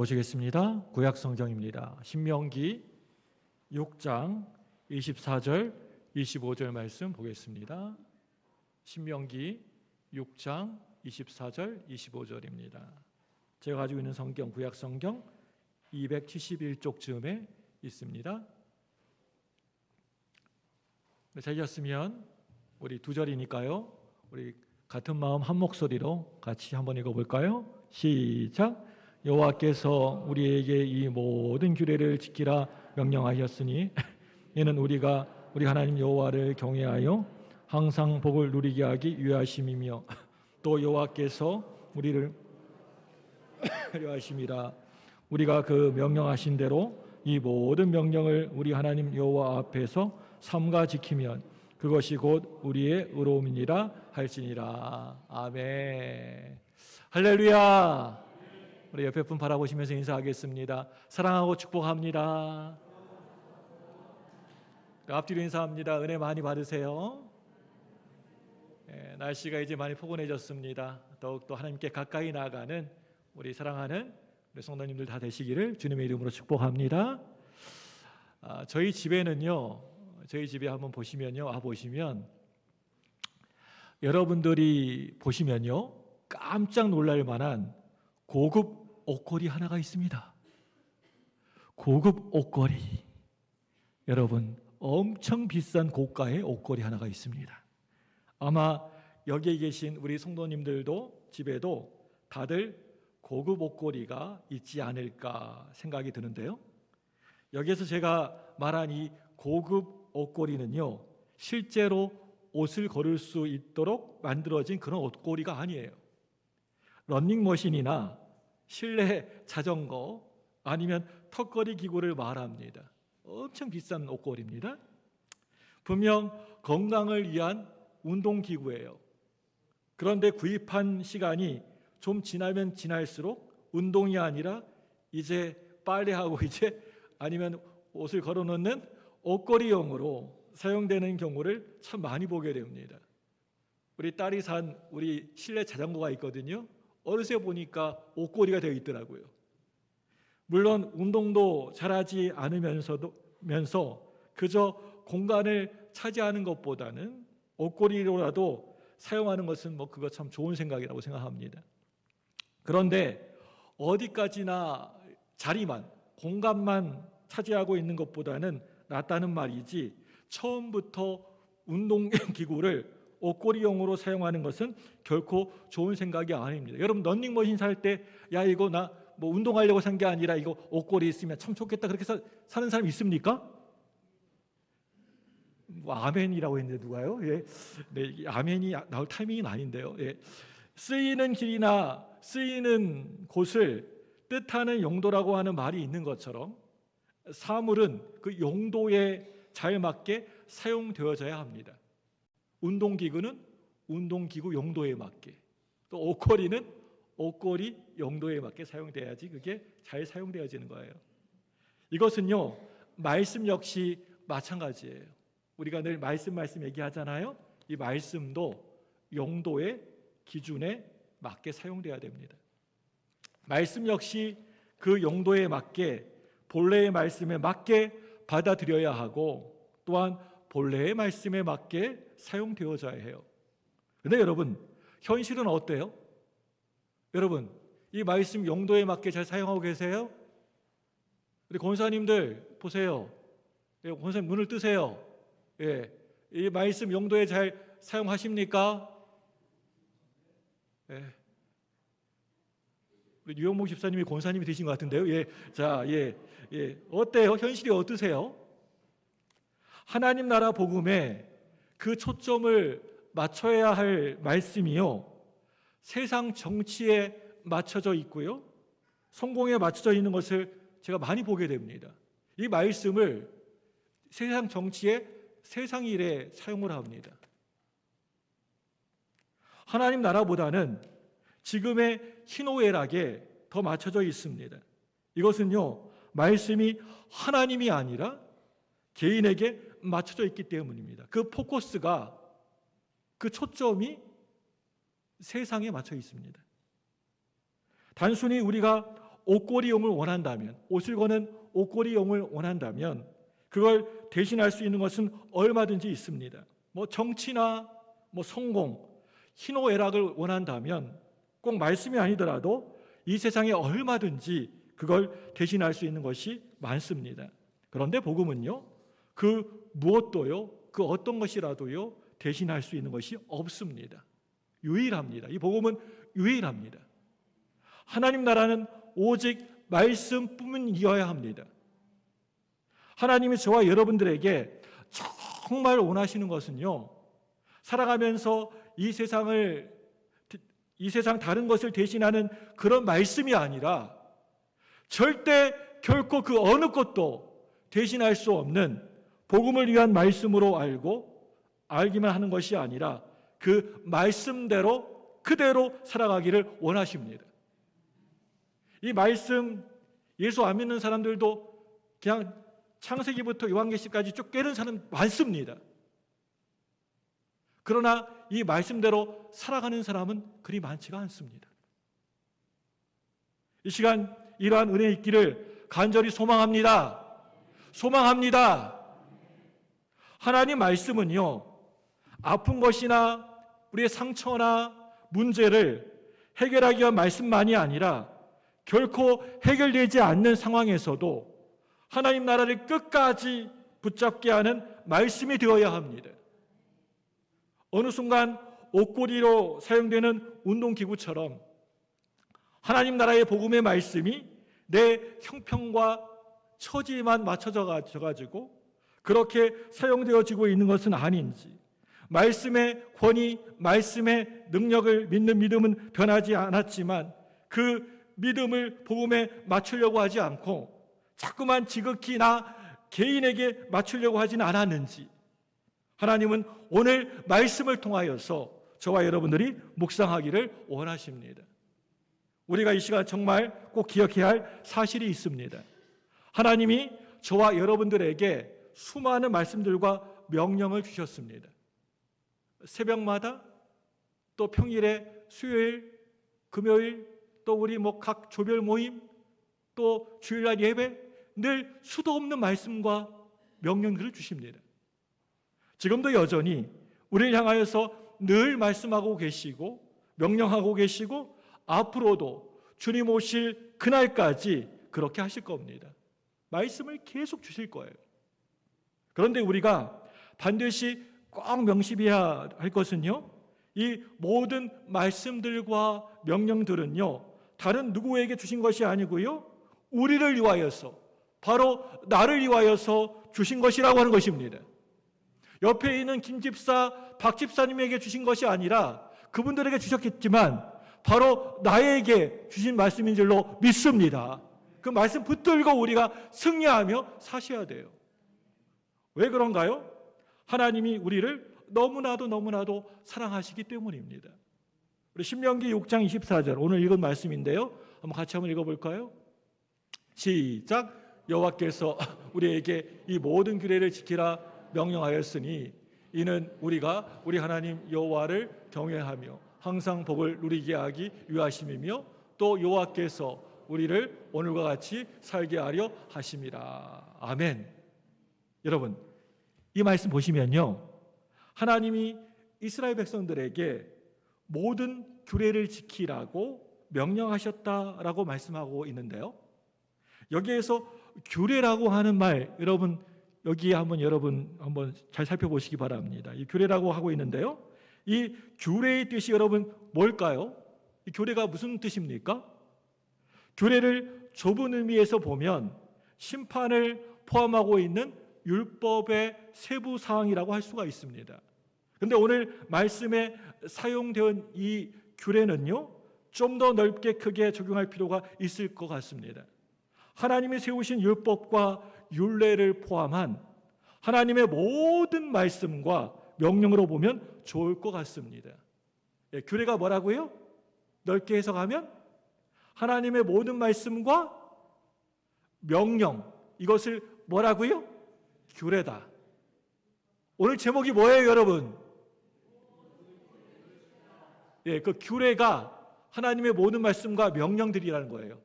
보시겠습니다. 구약 성경입니다. 신명기 6장 24절 25절 말씀 보겠습니다. 신명기 6장 24절 25절입니다. 제가 가지고 있는 성경 구약 성경 271쪽쯤에 있습니다. 찾으셨으면 우리 두 절이니까요. 우리 같은 마음 한 목소리로 같이 한번 읽어볼까요? 시작. 여호와께서 우리에게 이 모든 규례를 지키라 명령하셨으니 이는 우리가 우리 하나님 여호와를 경외하여 항상 복을 누리게 하기 위하심이며 또 여호와께서 우리를 하심이라. 우리가 그 명령하신 대로 이 모든 명령을 우리 하나님 여호와 앞에서 삼가 지키면 그것이 곧 우리의 의로움이니라 할지니라. 아멘. 할렐루야. 우리 옆에 분 바라보시면서 인사하겠습니다. 사랑하고 축복합니다. 앞뒤로 인사합니다. 은혜 많이 받으세요. 날씨가 이제 많이 포근해졌습니다. 더욱더 하나님께 가까이 나아가는 우리 사랑하는 우리 성도님들 다 되시기를 주님의 이름으로 축복합니다. 저희 집에는요, 저희 집에 한번 보시면요, 보시면 여러분들이 보시면요 깜짝 놀랄 만한 고급 옷걸이 하나가 있습니다. 고급 옷걸이. 여러분, 엄청 비싼 고가의 옷걸이 하나가 있습니다. 아마 여기에 계신 우리 성도님들도 집에도 다들 고급 옷걸이가 있지 않을까 생각이 드는데요. 여기에서 제가 말한 이 고급 옷걸이는요, 실제로 옷을 걸을 수 있도록 만들어진 그런 옷걸이가 아니에요. 러닝머신이나 실내 자전거 아니면 턱걸이 기구를 말합니다. 엄청 비싼 옷걸이입니다. 분명 건강을 위한 운동기구예요. 그런데 구입한 시간이 좀 지나면 지날수록 운동이 아니라 이제 빨래하고 이제 아니면 옷을 걸어놓는 옷걸이용으로 사용되는 경우를 참 많이 보게 됩니다. 우리 딸이 산 우리 실내 자전거가 있거든요. 어느새 보니까 옷걸이가 되어 있더라고요. 물론 운동도 잘하지 않으면서 그저 공간을 차지하는 것보다는 옷걸이로라도 사용하는 것은 그거 참 좋은 생각이라고 생각합니다. 그런데 어디까지나 자리만, 공간만 차지하고 있는 것보다는 낫다는 말이지, 처음부터 운동기구를 옷걸이용으로 사용하는 것은 결코 좋은 생각이 아닙니다. 여러분, 러닝머신 살 때 야 이거 나 운동하려고 산 게 아니라 이거 옷걸이 있으면 참 좋겠다 그렇게 사는 사람 있습니까? 아멘이라고 했는데 누가요? 예. 네, 아멘이 나올 타이밍은 아닌데요. 예. 쓰이는 길이나 쓰이는 곳을 뜻하는 용도라고 하는 말이 있는 것처럼 사물은 그 용도에 잘 맞게 사용되어져야 합니다. 운동기구는 운동기구 용도에 맞게, 또 옷걸이는 옷걸이 용도에 맞게 사용돼야지 그게 잘 사용되어지는 거예요. 이것은요, 말씀 역시 마찬가지예요. 우리가 늘 말씀 얘기하잖아요. 이 말씀도 용도의 기준에 맞게 사용돼야 됩니다. 말씀 역시 그 용도에 맞게, 본래의 말씀에 맞게 받아들여야 하고, 또한 본래의 말씀에 맞게 사용되어져야 해요. 그런데 여러분, 현실은 어때요? 여러분, 이 말씀 용도에 맞게 잘 사용하고 계세요? 우리 권사님들 보세요. 예, 권사님 눈을 뜨세요. 예, 이 말씀 용도에 잘 사용하십니까? 예. 우리 유영목 집사님이 권사님이 되신 것 같은데요. 예, 자, 어때요? 현실이 어떠세요? 하나님 나라 복음에 그 초점을 맞춰야 할 말씀이요, 세상 정치에 맞춰져 있고요, 성공에 맞춰져 있는 것을 제가 많이 보게 됩니다. 이 말씀을 세상 정치에, 세상 일에 사용을 합니다. 하나님 나라보다는 지금의 희노애락에 더 맞춰져 있습니다. 이것은요, 말씀이 하나님이 아니라 개인에게 맞춰져 있기 때문입니다. 그 포커스가, 그 초점이 세상에 맞춰 있습니다. 단순히 우리가 옷걸이용을 원한다면, 옷을 거는 옷걸이용을 원한다면 그걸 대신할 수 있는 것은 얼마든지 있습니다. 뭐 정치나 뭐 성공, 희노애락을 원한다면 꼭 말씀이 아니더라도 이 세상에 얼마든지 그걸 대신할 수 있는 것이 많습니다. 그런데 복음은요, 그 무엇도요, 그 어떤 것이라도요 대신할 수 있는 것이 없습니다. 유일합니다. 이 복음은 유일합니다. 하나님 나라는 오직 말씀뿐이어야 합니다. 하나님이 저와 여러분들에게 정말 원하시는 것은요, 살아가면서 이 세상 다른 것을 대신하는 그런 말씀이 아니라 절대 결코 그 어느 것도 대신할 수 없는 복음을 위한 말씀으로 알기만 하는 것이 아니라 그 말씀대로 그대로 살아가기를 원하십니다. 이 말씀, 예수 안 믿는 사람들도 그냥 창세기부터 요한계시까지 쭉 꿰는 사람 많습니다. 그러나 이 말씀대로 살아가는 사람은 그리 많지가 않습니다. 이 시간 이러한 은혜 있기를 간절히 소망합니다. 소망합니다. 하나님 말씀은요, 아픈 것이나 우리의 상처나 문제를 해결하기 위한 말씀만이 아니라 결코 해결되지 않는 상황에서도 하나님 나라를 끝까지 붙잡게 하는 말씀이 되어야 합니다. 어느 순간 옷걸이로 사용되는 운동기구처럼 하나님 나라의 복음의 말씀이 내 형편과 처지에만 맞춰져 가지고 그렇게 사용되어지고 있는 것은 아닌지, 말씀의 권위, 말씀의 능력을 믿는 믿음은 변하지 않았지만 그 믿음을 복음에 맞추려고 하지 않고 자꾸만 지극히 나 개인에게 맞추려고 하지는 않았는지, 하나님은 오늘 말씀을 통하여서 저와 여러분들이 묵상하기를 원하십니다. 우리가 이 시간 정말 꼭 기억해야 할 사실이 있습니다. 하나님이 저와 여러분들에게 수많은 말씀들과 명령을 주셨습니다. 새벽마다, 또 평일에 수요일, 금요일, 또 우리 각 조별 모임, 또 주일날 예배, 늘 수도 없는 말씀과 명령들을 주십니다. 지금도 여전히 우리를 향하여서 늘 말씀하고 계시고 명령하고 계시고 앞으로도 주님 오실 그날까지 그렇게 하실 겁니다. 말씀을 계속 주실 거예요. 그런데 우리가 반드시 꼭 명심해야 할 것은요, 이 모든 말씀들과 명령들은요, 다른 누구에게 주신 것이 아니고요, 우리를 위하여서, 바로 나를 위하여서 주신 것이라고 하는 것입니다. 옆에 있는 김 집사, 박 집사님에게 주신 것이 아니라 그분들에게 주셨겠지만 바로 나에게 주신 말씀인 줄로 믿습니다. 그 말씀 붙들고 우리가 승리하며 사셔야 돼요. 왜 그런가요? 하나님이 우리를 너무나도 사랑하시기 때문입니다. 우리 신명기 6장 24절, 오늘 읽은 말씀인데요, 같이 한번 읽어볼까요? 시작. 여호와께서 우리에게 이 모든 규례를 지키라 명령하였으니 이는 우리가 우리 하나님 여호와를 경외하며 항상 복을 누리게 하기 위하심이며 또 여호와께서 우리를 오늘과 같이 살게 하려 하심이라. 아멘. 여러분, 이 말씀 보시면요, 하나님이 이스라엘 백성들에게 모든 규례를 지키라고 명령하셨다라고 말씀하고 있는데요, 여기에서 규례라고 하는 말, 여기에 여러분 한번 잘 살펴보시기 바랍니다. 이 규례라고 하고 있는데요, 이 규례의 뜻이 여러분 뭘까요? 이 규례가 무슨 뜻입니까? 규례를 좁은 의미에서 보면 심판을 포함하고 있는 율법의 세부 사항이라고 할 수가 있습니다. 그런데 오늘 말씀에 사용된 이 규례는요, 좀 더 넓게 크게 적용할 필요가 있을 것 같습니다. 하나님이 세우신 율법과 율례를 포함한 하나님의 모든 말씀과 명령으로 보면 좋을 것 같습니다. 규례가 뭐라고요? 넓게 해석하면 하나님의 모든 말씀과 명령, 이것을 뭐라고요? 규례다. 오늘 제목이 뭐예요, 여러분? 그 규례가 하나님의 모든 말씀과 명령들이라는 거예요.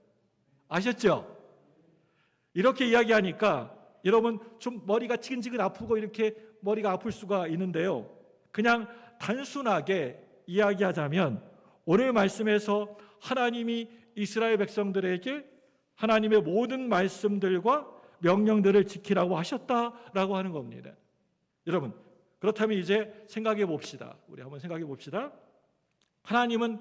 아셨죠? 이렇게 이야기하니까 여러분 좀 머리가 지근지근 아프고 이렇게 머리가 아플 수가 있는데요. 그냥 단순하게 이야기하자면 오늘 말씀에서 하나님이 이스라엘 백성들에게 하나님의 모든 말씀들과 명령들을 지키라고 하셨다라고 하는 겁니다. 여러분, 그렇다면 이제 생각해 봅시다. 우리 한번 생각해 봅시다. 하나님은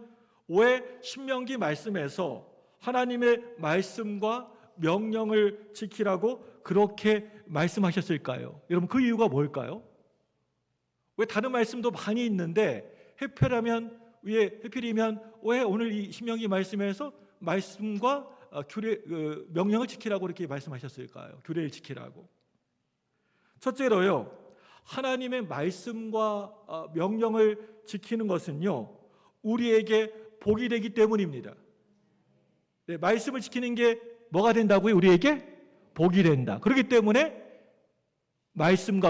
왜 신명기 말씀에서 하나님의 말씀과 명령을 지키라고 그렇게 말씀하셨을까요? 여러분, 그 이유가 뭘까요? 왜 다른 말씀도 많이 있는데 하필이면 왜 오늘 이 신명기 말씀에서 말씀과 명령을 지키라고 이렇게 말씀하셨을까요? 규례를 지키라고. 첫째로요, 하나님의 말씀과 명령을 지키는 것은요, 우리에게 복이 되기 때문입니다. 네, 말씀을 지키는 게 뭐가 된다고요? 우리에게 복이 된다. 그렇기 때문에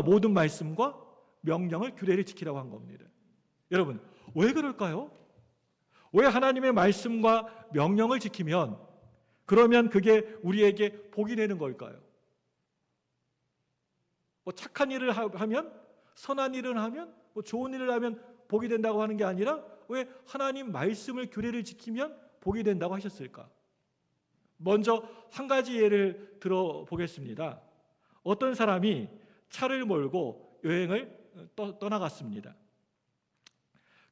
모든 말씀과 명령을 규례를 지키라고 한 겁니다. 여러분, 왜 그럴까요? 왜 하나님의 말씀과 명령을 지키면 그러면 그게 우리에게 복이 되는 걸까요? 착한 일을 하면, 선한 일을 하면, 좋은 일을 하면 복이 된다고 하는 게 아니라 왜 하나님 말씀을 규례를 지키면 복이 된다고 하셨을까? 먼저 한 가지 예를 들어보겠습니다. 어떤 사람이 차를 몰고 여행을 떠나갔습니다.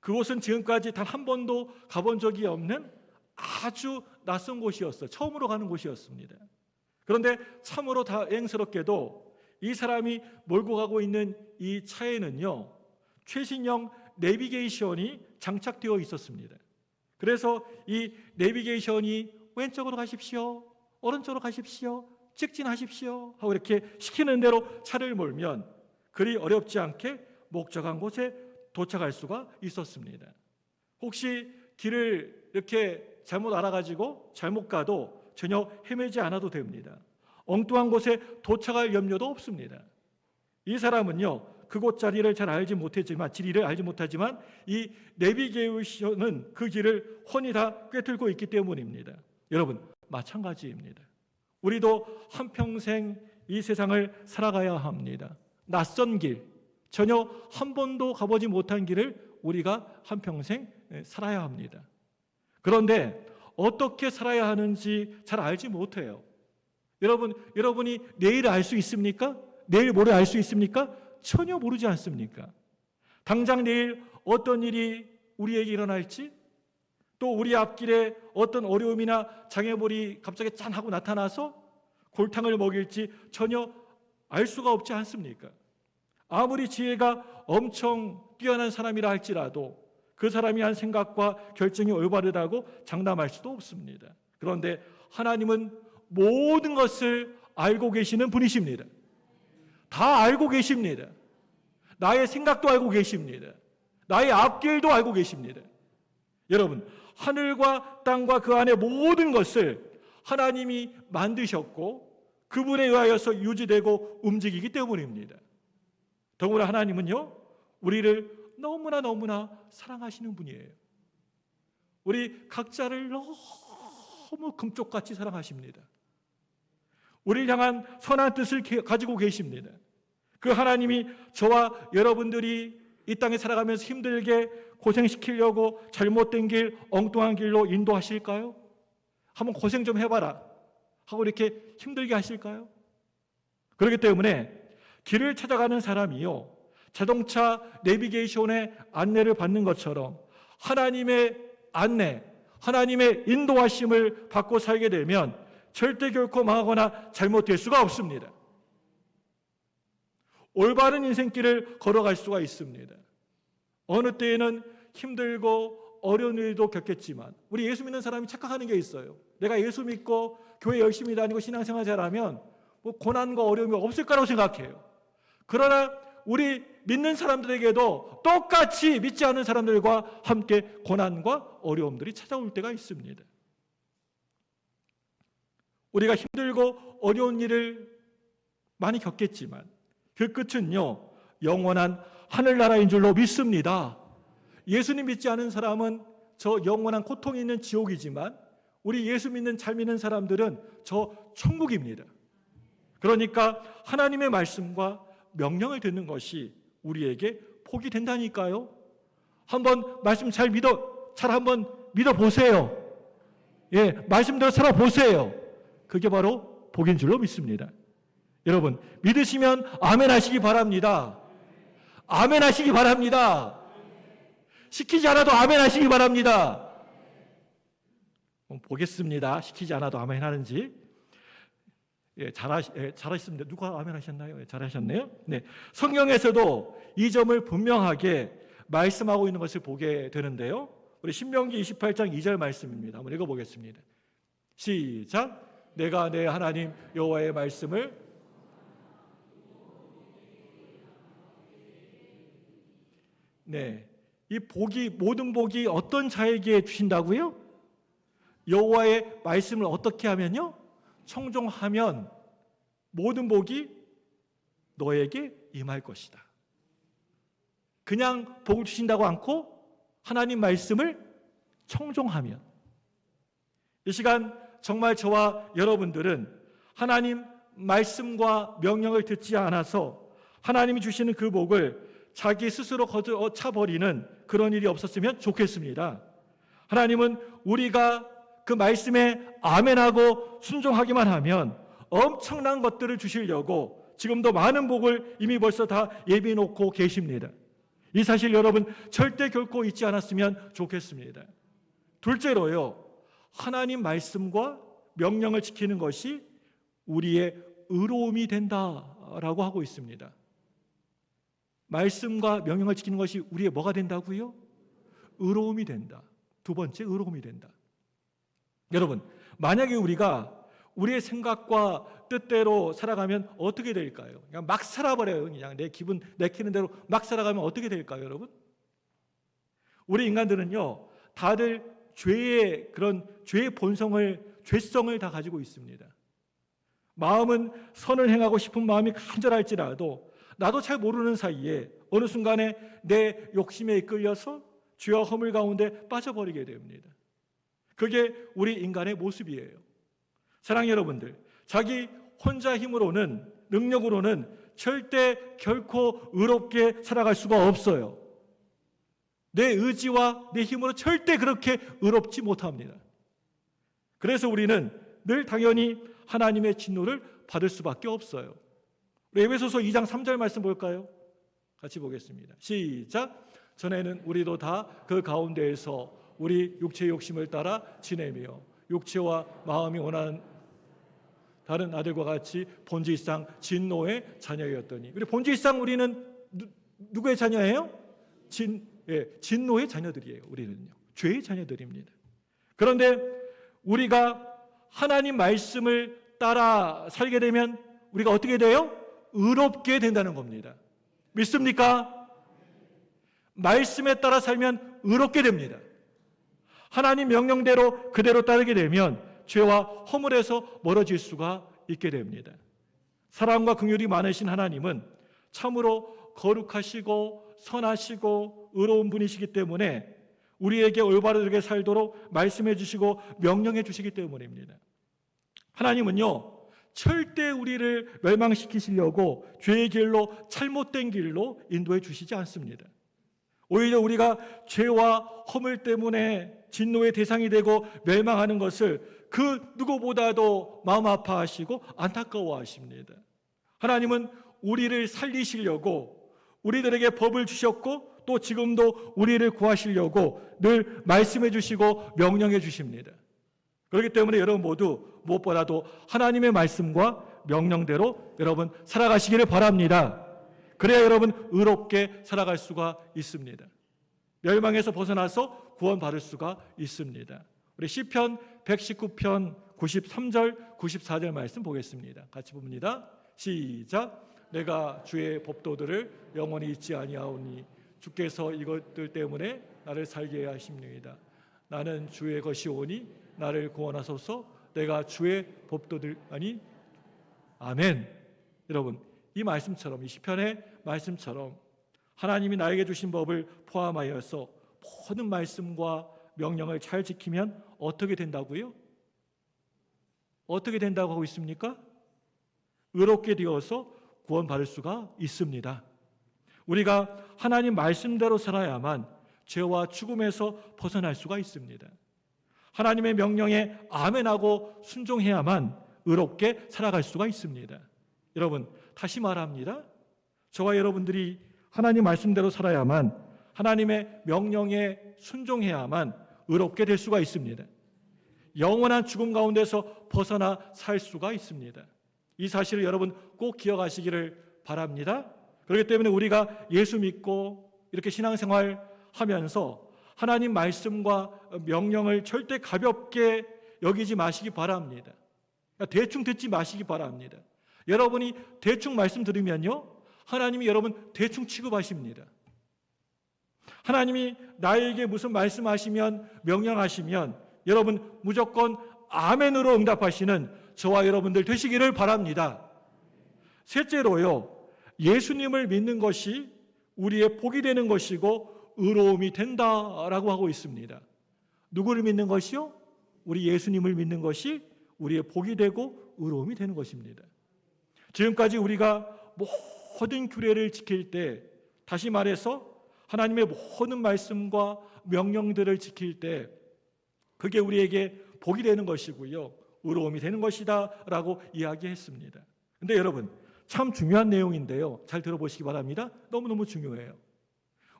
그곳은 지금까지 단 한 번도 가본 적이 없는 아주 낯선 곳이었어요. 처음으로 가는 곳이었습니다. 그런데 참으로 다행스럽게도 이 사람이 몰고 가고 있는 이 차에는요, 최신형 내비게이션이 장착되어 있었습니다. 그래서 이 내비게이션이 왼쪽으로 가십시오, 오른쪽으로 가십시오, 직진하십시오 하고 이렇게 시키는 대로 차를 몰면 그리 어렵지 않게 목적한 곳에 도착할 수가 있었습니다. 혹시 길을 이렇게 잘못 알아가지고 잘못 가도 전혀 헤매지 않아도 됩니다. 엉뚱한 곳에 도착할 염려도 없습니다. 이 사람은요, 그곳 지리를 알지 못하지만 이 내비게이션은 그 길을 훤히 다 꿰뚫고 있기 때문입니다. 여러분, 마찬가지입니다. 우리도 한평생 이 세상을 살아가야 합니다. 낯선 길, 전혀 한 번도 가보지 못한 길을 우리가 한평생 살아야 합니다. 그런데 어떻게 살아야 하는지 잘 알지 못해요. 여러분이 내일 알 수 있습니까? 내일 모레 알 수 있습니까? 전혀 모르지 않습니까? 당장 내일 어떤 일이 우리에게 일어날지, 또 우리 앞길에 어떤 어려움이나 장애물이 갑자기 짠 하고 나타나서 골탕을 먹일지 전혀 알 수가 없지 않습니까? 아무리 지혜가 엄청 뛰어난 사람이라 할지라도 그 사람이 한 생각과 결정이 올바르다고 장담할 수도 없습니다. 그런데 하나님은 모든 것을 알고 계시는 분이십니다. 다 알고 계십니다. 나의 생각도 알고 계십니다. 나의 앞길도 알고 계십니다. 여러분, 하늘과 땅과 그 안에 모든 것을 하나님이 만드셨고 그분에 의하여서 유지되고 움직이기 때문입니다. 더구나 하나님은요, 우리를 너무나 사랑하시는 분이에요. 우리 각자를 너무 금쪽같이 사랑하십니다. 우리를 향한 선한 뜻을 가지고 계십니다. 그 하나님이 저와 여러분들이 이 땅에 살아가면서 힘들게 고생시키려고 잘못된 길, 엉뚱한 길로 인도하실까요? 한번 고생 좀 해봐라 하고 이렇게 힘들게 하실까요? 그렇기 때문에 길을 찾아가는 사람이요, 자동차 내비게이션의 안내를 받는 것처럼 하나님의 안내, 하나님의 인도하심을 받고 살게 되면 절대 결코 망하거나 잘못될 수가 없습니다. 올바른 인생길을 걸어갈 수가 있습니다. 어느 때에는 힘들고 어려운 일도 겪겠지만 우리 예수 믿는 사람이 착각하는 게 있어요. 내가 예수 믿고 교회 열심히 다니고 신앙생활 잘하면 고난과 어려움이 없을 거라고 생각해요. 그러나 우리 믿는 사람들에게도 똑같이 믿지 않은 사람들과 함께 고난과 어려움들이 찾아올 때가 있습니다. 우리가 힘들고 어려운 일을 많이 겪겠지만 그 끝은요, 영원한 하늘나라인 줄로 믿습니다. 예수님 믿지 않은 사람은 저 영원한 고통이 있는 지옥이지만 우리 예수 믿는 잘 믿는 사람들은 저 천국입니다. 그러니까 하나님의 말씀과 명령을 듣는 것이 우리에게 복이 된다니까요. 한번 말씀 잘 한번 믿어보세요. 예, 말씀대로 살아보세요. 그게 바로 복인 줄로 믿습니다. 여러분, 믿으시면 아멘 하시기 바랍니다. 아멘 하시기 바랍니다. 시키지 않아도 아멘 하시기 바랍니다. 보겠습니다. 시키지 않아도 아멘 하는지. 잘하셨습니다. 누가 아멘 하셨나요? 잘하셨네요. 네. 성경에서도 이 점을 분명하게 말씀하고 있는 것을 보게 되는데요. 우리 신명기 28장 2절 말씀입니다. 한번 읽어보겠습니다. 시작. 내가 내 하나님 여호와의 말씀을 이 복이, 모든 복이 어떤 자에게 주신다고요? 여호와의 말씀을 어떻게 하면요? 청종하면 모든 복이 너에게 임할 것이다. 그냥 복을 주신다고 않고 하나님 말씀을 청종하면. 이 시간 정말 저와 여러분들은 하나님 말씀과 명령을 듣지 않아서 하나님이 주시는 그 복을 자기 스스로 거둬차버리는 그런 일이 없었으면 좋겠습니다. 하나님은 우리가 그 말씀에 아멘하고 순종하기만 하면 엄청난 것들을 주시려고 지금도 많은 복을 이미 벌써 다 예비해 놓고 계십니다. 이 사실 여러분 절대 결코 잊지 않았으면 좋겠습니다. 둘째로요, 하나님 말씀과 명령을 지키는 것이 우리의 의로움이 된다라고 하고 있습니다. 말씀과 명령을 지키는 것이 우리의 뭐가 된다고요? 의로움이 된다. 두 번째, 의로움이 된다. 여러분, 만약에 우리가 우리의 생각과 뜻대로 살아가면 어떻게 될까요? 그냥 막 살아버려요. 그냥 내 기분 내키는 대로 막 살아가면 어떻게 될까요, 여러분? 우리 인간들은요, 다들 죄의 죄성을 다 가지고 있습니다. 마음은 선을 행하고 싶은 마음이 간절할지라도 나도 잘 모르는 사이에 어느 순간에 내 욕심에 이끌려서 죄와 허물 가운데 빠져버리게 됩니다. 그게 우리 인간의 모습이에요. 사랑하는 여러분들, 자기 혼자 힘으로는, 능력으로는 절대 결코 의롭게 살아갈 수가 없어요. 내 의지와 내 힘으로 절대 그렇게 의롭지 못합니다. 그래서 우리는 늘 당연히 하나님의 진노를 받을 수밖에 없어요. 우리 에베소서 2장 3절 말씀 볼까요? 같이 보겠습니다. 시작. 전에는 우리도 다 그 가운데에서 우리 육체의 욕심을 따라 지내며 육체와 마음이 원하는 다른 아들과 같이 본질상 진노의 자녀였더니, 우리 본질상 우리는 누구의 자녀예요? 진노의 자녀들이에요. 우리는요, 죄의 자녀들입니다. 그런데 우리가 하나님 말씀을 따라 살게 되면 우리가 어떻게 돼요? 의롭게 된다는 겁니다. 믿습니까? 말씀에 따라 살면 의롭게 됩니다. 하나님 명령대로 그대로 따르게 되면 죄와 허물에서 멀어질 수가 있게 됩니다. 사랑과 긍휼이 많으신 하나님은 참으로 거룩하시고 선하시고 의로운 분이시기 때문에 우리에게 올바르게 살도록 말씀해 주시고 명령해 주시기 때문입니다. 하나님은요, 절대 우리를 멸망시키시려고 죄의 길로, 잘못된 길로 인도해 주시지 않습니다. 오히려 우리가 죄와 허물 때문에 진노의 대상이 되고 멸망하는 것을 그 누구보다도 마음 아파하시고 안타까워하십니다. 하나님은 우리를 살리시려고 우리들에게 법을 주셨고 또 지금도 우리를 구하시려고 늘 말씀해 주시고 명령해 주십니다. 그렇기 때문에 여러분 모두 무엇보다도 하나님의 말씀과 명령대로 여러분 살아가시기를 바랍니다. 그래야 여러분 의롭게 살아갈 수가 있습니다. 멸망에서 벗어나서 구원받을 수가 있습니다. 우리 시편 119편 93절 94절 말씀 보겠습니다. 같이 봅니다. 시작. 내가 주의 법도들을 영원히 잊지 아니하오니 주께서 이것들 때문에 나를 살게 하십니다. 나는 주의 것이오니 나를 구원하소서. 내가 주의 법도들 아니 아멘. 여러분, 이 말씀처럼, 이 시편의 말씀처럼 하나님이 나에게 주신 법을 포함하여서 모든 말씀과 명령을 잘 지키면 어떻게 된다고요? 어떻게 된다고 하고 있습니까? 의롭게 되어서 구원받을 수가 있습니다. 우리가 하나님 말씀대로 살아야만 죄와 죽음에서 벗어날 수가 있습니다. 하나님의 명령에 아멘하고 순종해야만 의롭게 살아갈 수가 있습니다. 여러분, 다시 말합니다. 저와 여러분들이 하나님 말씀대로 살아야만, 하나님의 명령에 순종해야만 의롭게 될 수가 있습니다. 영원한 죽음 가운데서 벗어나 살 수가 있습니다. 이 사실을 여러분 꼭 기억하시기를 바랍니다. 그렇기 때문에 우리가 예수 믿고 이렇게 신앙생활 하면서 하나님 말씀과 명령을 절대 가볍게 여기지 마시기 바랍니다. 대충 듣지 마시기 바랍니다. 여러분이 대충 말씀 들으면요, 하나님이 여러분 대충 취급하십니다. 하나님이 나에게 무슨 말씀하시면, 명령하시면 여러분 무조건 아멘으로 응답하시는 저와 여러분들 되시기를 바랍니다. 셋째로요, 예수님을 믿는 것이 우리의 복이 되는 것이고 의로움이 된다라고 하고 있습니다. 누구를 믿는 것이요? 우리 예수님을 믿는 것이 우리의 복이 되고 의로움이 되는 것입니다. 지금까지 우리가 모든 규례를 지킬 때, 다시 말해서 하나님의 모든 말씀과 명령들을 지킬 때 그게 우리에게 복이 되는 것이고요, 의로움이 되는 것이다 라고 이야기했습니다. 근데 여러분, 참 중요한 내용인데요, 잘 들어보시기 바랍니다. 너무너무 중요해요.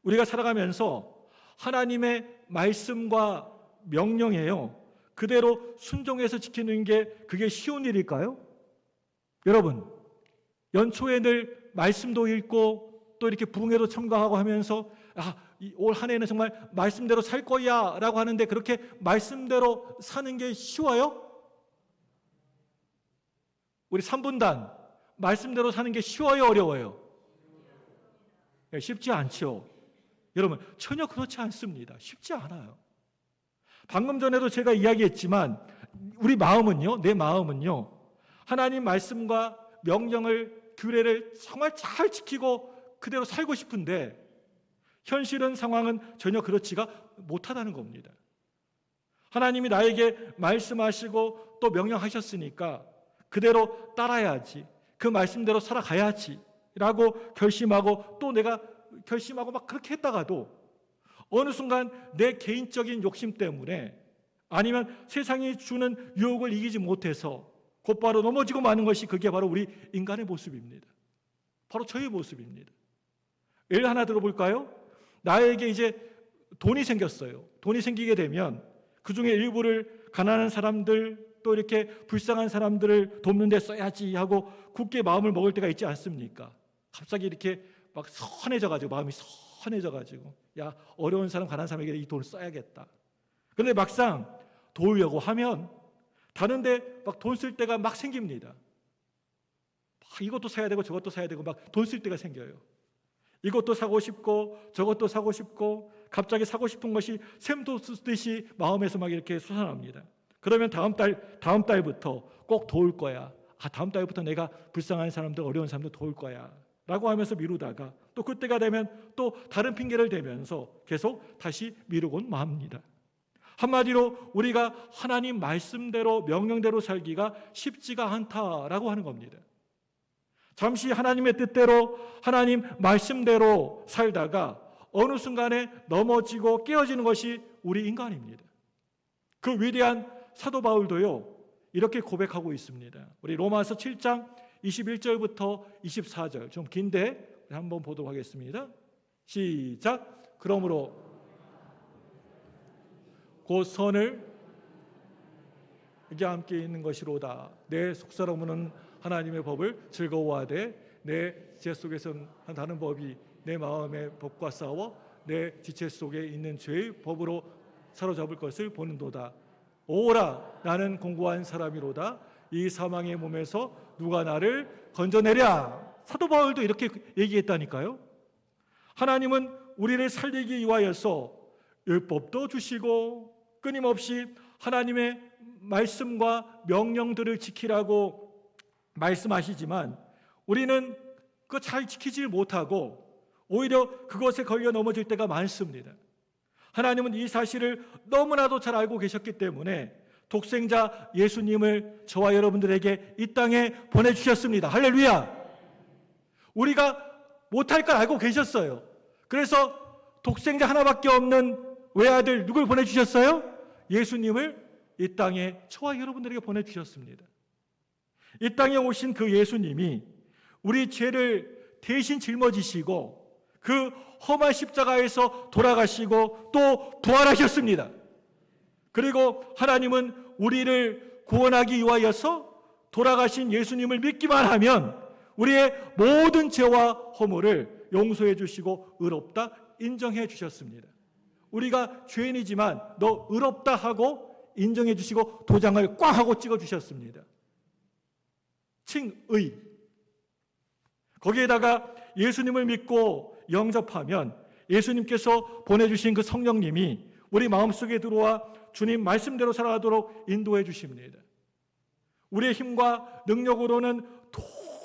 우리가 살아가면서 하나님의 말씀과 명령에요, 그대로 순종해서 지키는 게 그게 쉬운 일일까요? 여러분, 연초에 늘 말씀도 읽고 또 이렇게 부흥회도 참가하고 하면서 올 한 해는 정말 말씀대로 살 거야 라고 하는데 그렇게 말씀대로 사는 게 쉬워요? 우리 3분단 말씀대로 사는 게 쉬워요, 어려워요? 쉽지 않죠. 여러분, 전혀 그렇지 않습니다. 쉽지 않아요. 방금 전에도 제가 이야기했지만 우리 마음은요, 내 마음은요, 하나님 말씀과 명령을, 규례를 정말 잘 지키고 그대로 살고 싶은데 현실은, 상황은 전혀 그렇지가 못하다는 겁니다. 하나님이 나에게 말씀하시고 또 명령하셨으니까 그대로 따라야지, 그 말씀대로 살아가야지 라고 결심하고 또 내가 결심하고 막 그렇게 했다가도 어느 순간 내 개인적인 욕심 때문에, 아니면 세상이 주는 유혹을 이기지 못해서 곧바로 넘어지고 마는 것이, 그게 바로 우리 인간의 모습입니다. 바로 저의 모습입니다. 예를 하나 들어볼까요? 나에게 이제 돈이 생겼어요. 돈이 생기게 되면 그 중에 일부를 가난한 사람들, 또 이렇게 불쌍한 사람들을 돕는 데 써야지 하고 굳게 마음을 먹을 때가 있지 않습니까? 갑자기 이렇게 막 선해져가지고, 마음이 선해져가지고, 야, 어려운 사람, 가난한 사람에게 이 돈을 써야겠다. 그런데 막상 도우려고 하면 다른 데 막 돈 쓸 때가 막 생깁니다. 이것도 사야 되고 저것도 사야 되고 막 돈 쓸 때가 생겨요. 이것도 사고 싶고 저것도 사고 싶고, 갑자기 사고 싶은 것이 샘솟듯이 마음에서 막 이렇게 솟아납니다. 그러면 다음 달부터 꼭 도울 거야. 다음 달부터 내가 불쌍한 사람들, 어려운 사람들 도울 거야 라고 하면서 미루다가 또 그때가 되면 또 다른 핑계를 대면서 계속 다시 미루곤 맙니다. 한마디로 우리가 하나님 말씀대로, 명령대로 살기가 쉽지가 않다라고 하는 겁니다. 잠시 하나님의 뜻대로, 하나님 말씀대로 살다가 어느 순간에 넘어지고 깨어지는 것이 우리 인간입니다. 그 위대한 사도 바울도요, 이렇게 고백하고 있습니다. 우리 로마서 7장 21절부터 24절, 좀 긴데 한번 보도록 하겠습니다. 시작. 그러므로 곧 선을 이게 함께 있는 것이로다. 내 속사람은 하나님의 법을 즐거워하되 내 지체 속에선 다른 법이 내 마음의 법과 싸워 내 지체 속에 있는 죄의 법으로 사로잡을 것을 보는도다. 오라, 나는 공고한 사람이로다. 이 사망의 몸에서 누가 나를 건져내랴. 사도 바울도 이렇게 얘기했다니까요. 하나님은 우리를 살리기 위하여서 율법도 주시고 끊임없이 하나님의 말씀과 명령들을 지키라고 말씀하시지만 우리는 그거 잘 지키지 못하고 오히려 그것에 걸려 넘어질 때가 많습니다. 하나님은 이 사실을 너무나도 잘 알고 계셨기 때문에 독생자 예수님을 저와 여러분들에게 이 땅에 보내주셨습니다. 할렐루야. 우리가 못할 걸 알고 계셨어요. 그래서 독생자 하나밖에 없는 외아들 누굴 보내주셨어요? 예수님을 이 땅에 저와 여러분들에게 보내주셨습니다. 이 땅에 오신 그 예수님이 우리 죄를 대신 짊어지시고 그 험한 십자가에서 돌아가시고 또 부활하셨습니다. 그리고 하나님은 우리를 구원하기 위하여서 돌아가신 예수님을 믿기만 하면 우리의 모든 죄와 허물을 용서해 주시고 의롭다 인정해 주셨습니다. 우리가 죄인이지만 너 의롭다 하고 인정해 주시고 도장을 꽝 하고 찍어 주셨습니다. 칭의. 거기에다가 예수님을 믿고 영접하면 예수님께서 보내주신 그 성령님이 우리 마음속에 들어와 주님 말씀대로 살아가도록 인도해 주십니다. 우리의 힘과 능력으로는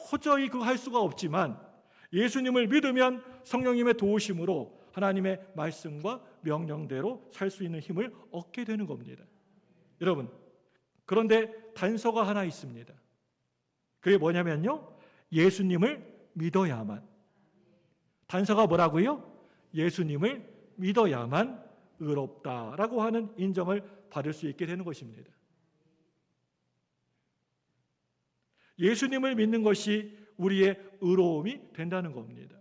도저히 그 할 수가 없지만 예수님을 믿으면 성령님의 도우심으로 하나님의 말씀과 명령대로 살 수 있는 힘을 얻게 되는 겁니다. 여러분, 그런데 단서가 하나 있습니다. 그게 뭐냐면요, 예수님을 믿어야만. 단서가 뭐라고요? 예수님을 믿어야만 의롭다라고 하는 인정을 받을 수 있게 되는 것입니다. 예수님을 믿는 것이 우리의 의로움이 된다는 겁니다.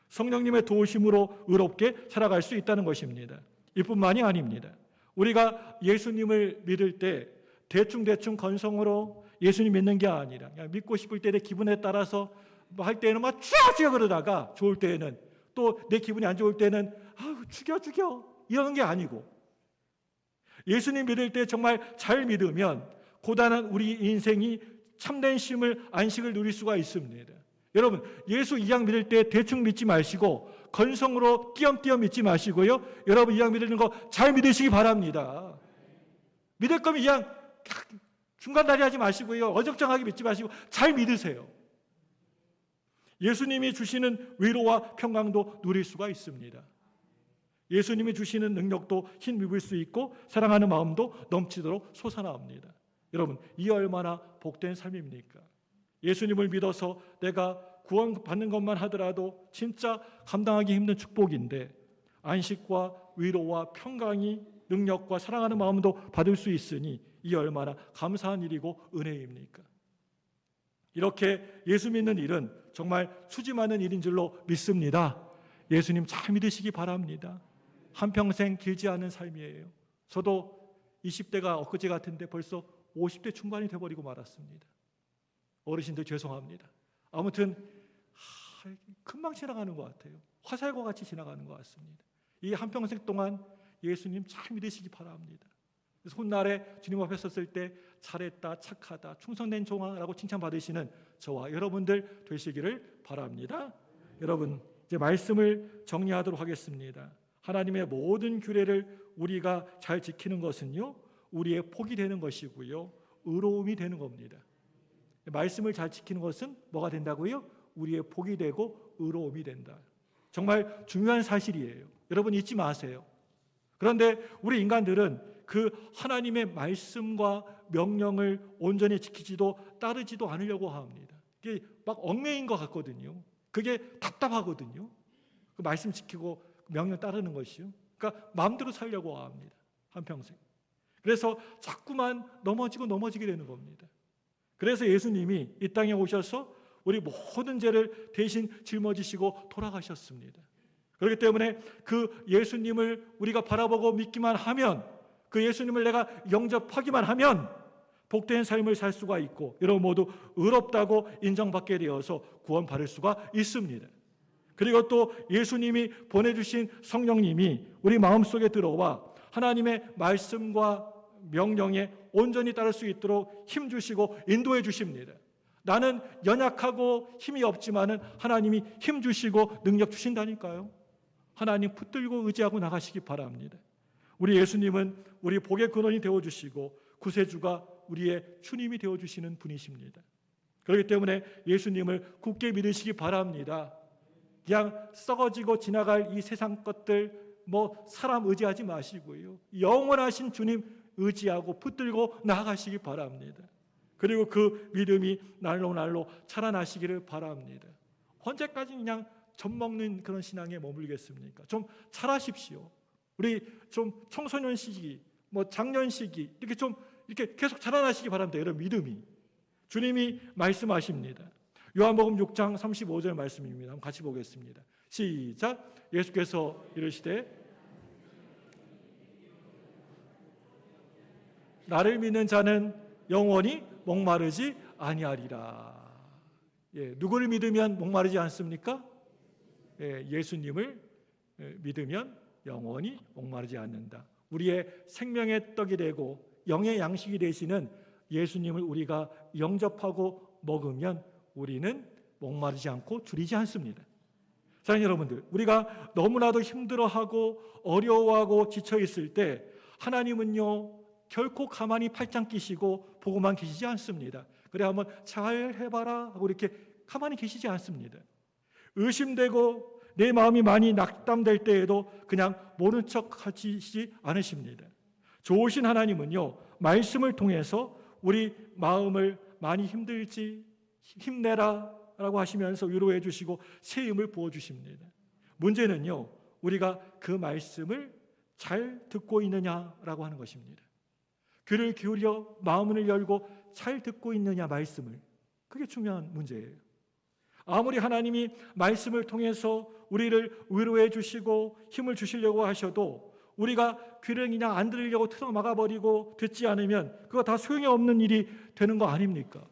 성령님의 도우심으로 의롭게 살아갈 수 있다는 것입니다. 이뿐만이 아닙니다. 우리가 예수님을 믿을 때 대충 건성으로 예수님 믿는 게 아니라 그냥 믿고 싶을 때 내 기분에 따라서 뭐 할 때는 막 죽여 그러다가 좋을 때에는 또 내 기분이 안 좋을 때는 죽여 이러는 게 아니고 예수님 믿을 때 정말 잘 믿으면 고단한 우리 인생이 참된 쉼을 안식을 누릴 수가 있습니다. 여러분, 예수 이양 믿을 때 대충 믿지 마시고 건성으로 띄엄띄엄 믿지 마시고요. 여러분 이양 믿는 거 잘 믿으시기 바랍니다. 믿을 거면 이양 중간다리 하지 마시고요. 어정쩡하게 믿지 마시고 잘 믿으세요. 예수님이 주시는 위로와 평강도 누릴 수가 있습니다. 예수님이 주시는 능력도 힘입을 수 있고 사랑하는 마음도 넘치도록 솟아나옵니다. 여러분, 이 얼마나 복된 삶입니까? 예수님을 믿어서 내가 구원받는 것만 하더라도 진짜 감당하기 힘든 축복인데 안식과 위로와 평강이 능력과 사랑하는 마음도 받을 수 있으니 이 얼마나 감사한 일이고 은혜입니까? 이렇게 예수 믿는 일은 정말 수지 많은 일인 줄로 믿습니다. 예수님 잘 믿으시기 바랍니다. 한평생 길지 않은 삶이에요. 저도 20대가 엊그제 같은데 벌써 50대 중반이 돼버리고 말았습니다. 어르신들 죄송합니다. 아무튼 금방 지나가는 것 같아요. 화살과 같이 지나가는 것 같습니다. 이 한평생 동안 예수님 잘 믿으시기 바랍니다. 그래서 훗날에 주님 앞에 섰을 때 잘했다, 착하다, 충성된 종아라고 칭찬받으시는 저와 여러분들 되시기를 바랍니다. 여러분, 이제 말씀을 정리하도록 하겠습니다. 하나님의 모든 규례를 우리가 잘 지키는 것은요, 우리의 복이 되는 것이고요, 의로움이 되는 겁니다. 말씀을 잘 지키는 것은 뭐가 된다고요? 우리의 복이 되고 의로움이 된다. 정말 중요한 사실이에요. 여러분 잊지 마세요. 그런데 우리 인간들은 그 하나님의 말씀과 명령을 온전히 지키지도 따르지도 않으려고 합니다. 이게 막 얽매인 것 같거든요. 그게 답답하거든요. 그 말씀 지키고 명령 따르는 것이요. 그러니까 마음대로 살려고 합니다. 한평생. 그래서 자꾸만 넘어지게 되는 겁니다. 그래서 예수님이 이 땅에 오셔서 우리 모든 죄를 대신 짊어지시고 돌아가셨습니다. 그렇기 때문에 그 예수님을 우리가 바라보고 믿기만 하면, 그 예수님을 내가 영접하기만 하면 복된 삶을 살 수가 있고 여러분 모두 의롭다고 인정받게 되어서 구원받을 수가 있습니다. 그리고 또 예수님이 보내주신 성령님이 우리 마음속에 들어와 하나님의 말씀과 명령에 온전히 따를 수 있도록 힘주시고 인도해 주십니다. 나는 연약하고 힘이 없지만은 하나님이 힘 주시고 능력 주신다니까요. 하나님 붙들고 의지하고 나가시기 바랍니다. 우리 예수님은 우리 복의 근원이 되어주시고 구세주가 우리의 주님이 되어주시는 분이십니다. 그렇기 때문에 예수님을 굳게 믿으시기 바랍니다. 그냥 썩어지고 지나갈 이 세상 것들 사람 의지하지 마시고요, 영원하신 주님 의지하고 붙들고 나아가시기 바랍니다. 그리고 그 믿음이 날로 날로 자라나시기를 바랍니다. 언제까지 그냥 젖먹는 그런 신앙에 머물겠습니까? 좀 자라십시오. 우리 좀 청소년 시기, 장년 시기 이렇게 계속 자라나시기 바랍니다. 이런 믿음이 주님이 말씀하십니다. 요한복음 6장 35절 말씀입니다. 한번 같이 보겠습니다. 시작. 예수께서 이르시되 나를 믿는 자는 영원히 목마르지 아니하리라. 누구를 믿으면 목마르지 않습니까? 예수님을 믿으면 영원히 목마르지 않는다. 우리의 생명의 떡이 되고 영의 양식이 되시는 예수님을 우리가 영접하고 먹으면 우리는 목마르지 않고 줄이지 않습니다. 사랑하는 여러분들, 우리가 너무나도 힘들어하고 어려워하고 지쳐있을 때 하나님은요 결코 가만히 팔짱 끼시고 보고만 계시지 않습니다. 그래 한번 잘 해봐라 하고 이렇게 가만히 계시지 않습니다. 의심되고 내 마음이 많이 낙담될 때에도 그냥 모른 척 하시지 않으십니다. 좋으신 하나님은요 말씀을 통해서 우리 마음을 많이 힘들지 힘내라 라고 하시면서 위로해 주시고 새 힘을 부어주십니다. 문제는요 우리가 그 말씀을 잘 듣고 있느냐라고 하는 것입니다. 귀를 기울여 마음을 열고 잘 듣고 있느냐 말씀을, 그게 중요한 문제예요. 아무리 하나님이 말씀을 통해서 우리를 위로해 주시고 힘을 주시려고 하셔도 우리가 귀를 그냥 안 들으려고 틀어 막아버리고 듣지 않으면 그거 다 소용이 없는 일이 되는 거 아닙니까?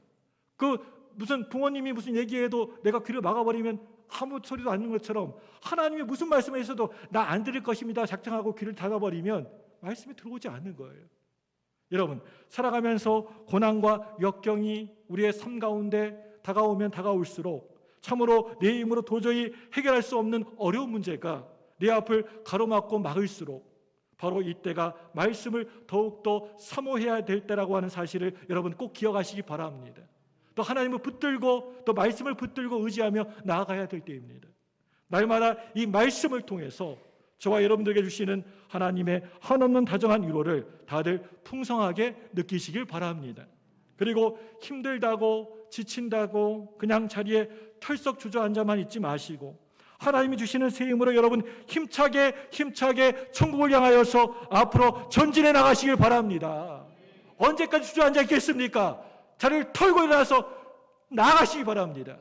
무슨 부모님이 무슨 얘기해도 내가 귀를 막아버리면 아무 소리도 안 나는 것처럼 하나님이 무슨 말씀을 했어도 나 안 들을 것입니다 작정하고 귀를 닫아버리면 말씀이 들어오지 않는 거예요. 여러분, 살아가면서 고난과 역경이 우리의 삶 가운데 다가오면 다가올수록 참으로 내 힘으로 도저히 해결할 수 없는 어려운 문제가 내 앞을 가로막고 막을수록 바로 이때가 말씀을 더욱더 사모해야 될 때라고 하는 사실을 여러분 꼭 기억하시기 바랍니다. 또 하나님을 붙들고 또 말씀을 붙들고 의지하며 나아가야 될 때입니다. 날마다 이 말씀을 통해서 저와 여러분들에게 주시는 하나님의 한없는 다정한 위로를 다들 풍성하게 느끼시길 바랍니다. 그리고 힘들다고 지친다고 그냥 자리에 털썩 주저앉아만 있지 마시고 하나님이 주시는 새 힘으로 여러분 힘차게 천국을 향하여서 앞으로 전진해 나가시길 바랍니다. 언제까지 주저앉아 있겠습니까? 자리를 털고 일어나서 나아가시기 바랍니다.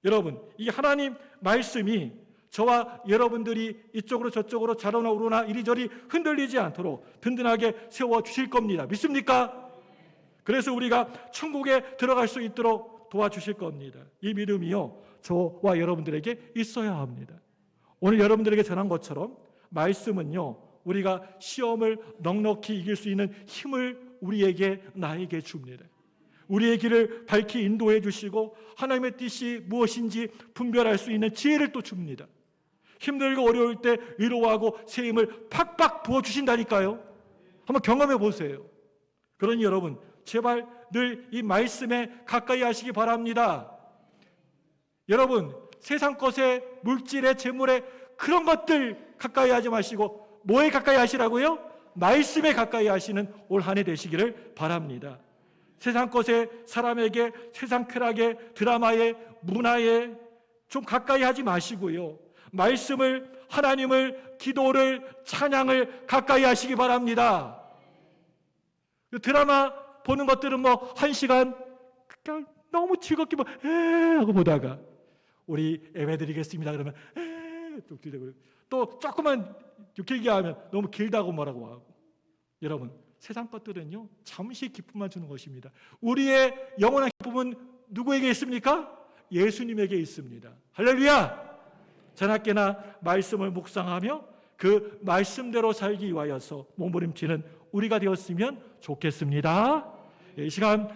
여러분, 이 하나님 말씀이 저와 여러분들이 이쪽으로 저쪽으로 좌로나 우로나 이리저리 흔들리지 않도록 든든하게 세워주실 겁니다. 믿습니까? 그래서 우리가 천국에 들어갈 수 있도록 도와주실 겁니다. 이 믿음이요 저와 여러분들에게 있어야 합니다. 오늘 여러분들에게 전한 것처럼 말씀은요 우리가 시험을 넉넉히 이길 수 있는 힘을 우리에게 나에게 줍니다. 우리의 길을 밝히 인도해 주시고 하나님의 뜻이 무엇인지 분별할 수 있는 지혜를 또 줍니다. 힘들고 어려울 때 위로하고 새 힘을 팍팍 부어주신다니까요. 한번 경험해 보세요. 그러니 여러분 제발 늘 이 말씀에 가까이 하시기 바랍니다. 여러분 세상 것에 물질에 재물에 그런 것들 가까이 하지 마시고 뭐에 가까이 하시라고요? 말씀에 가까이 하시는 올 한 해 되시기를 바랍니다. 세상 것에 사람에게 세상 쾌락에 드라마에 문화에 좀 가까이 하지 마시고요. 말씀을 하나님을 기도를 찬양을 가까이 하시기 바랍니다. 드라마 보는 것들은 1시간 그냥 너무 즐겁게 하고 보다가 우리 예배 드리겠습니다 그러면 또 길다고 또 조금만 길게 하면 너무 길다고 뭐라고 하고. 여러분 세상 것들은요 잠시 기쁨만 주는 것입니다. 우리의 영원한 기쁨은 누구에게 있습니까? 예수님에게 있습니다. 할렐루야. 자나깨나 말씀을 묵상하며 그 말씀대로 살기 위하여서 몸부림치는 우리가 되었으면 좋겠습니다. 이 시간